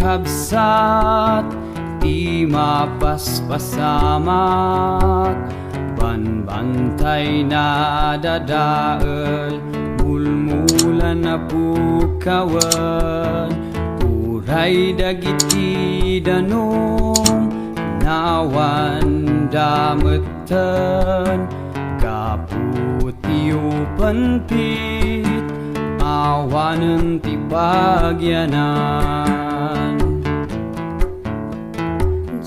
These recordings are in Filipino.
kabsat, di mapaspasamak, banbantay na dadael, mulmulan na pukawan, uray dagiti danom, nawan dametan, kaputiyo panpit, awanen ti bagyanan.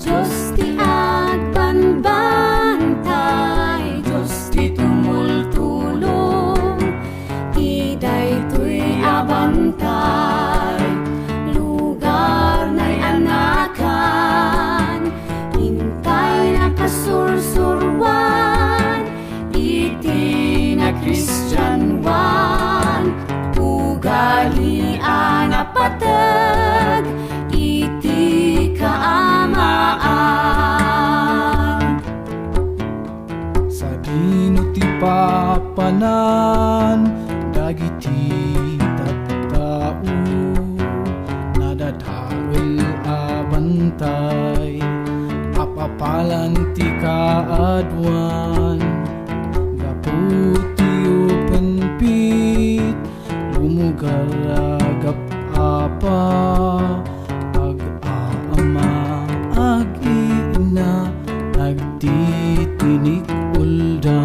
Diyos ti agbanbantay, Diyos ti tumultulong, ti daytoy abantay, lugar na'y anakan, hintay na kasursurwan, iti na Kristiyanwan, ugalian napateg, iti kaamaan. Sa dino ti papanan, dagiti tattao, nadadawel abantay, apapalan ti kaadwan, gaputi upenpit, lumugaragap apa, ag-aama, ag-iina, agtitinik ulda.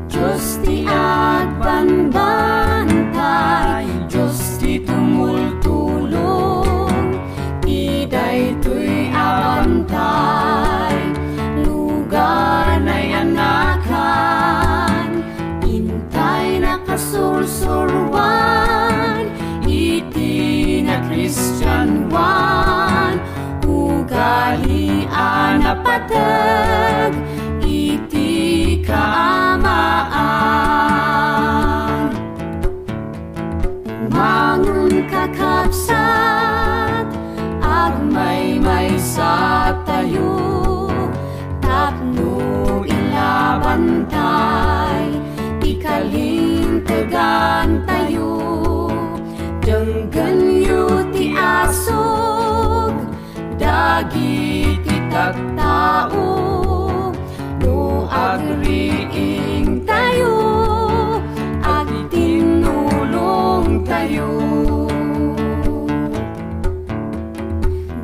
Diyos ti agbanbantay, Diyos ti tumultulong, ti daytoy abantay, lugar na'y anakan, hintay na kasursurwan, iti na Kristiyanwan, ugalian napateg, iti kaamaan. Umangon kakabsat, agmay-may sa tayo, tapno ilabantay, ikalintegan tayo, dengganyo ti asog, dagiti tattao, no agriing tayo, agtinulong tayo.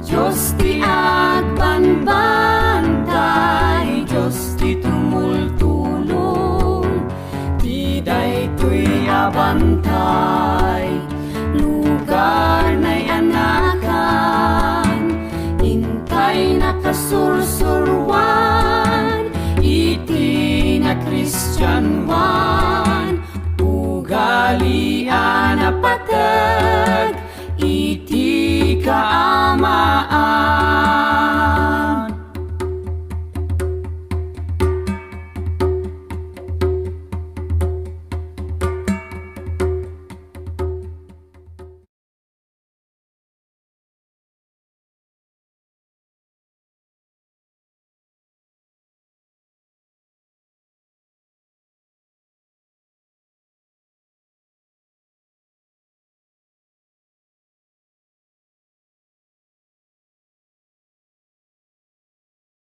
Diyos ti agbanbantay, Diyos ti tumultulong, ti daytoy abantay, lugar na'y anakan, hintay na kasursurwan, iti na Kristiyanwan, ugalian napateg, iti kaamaan.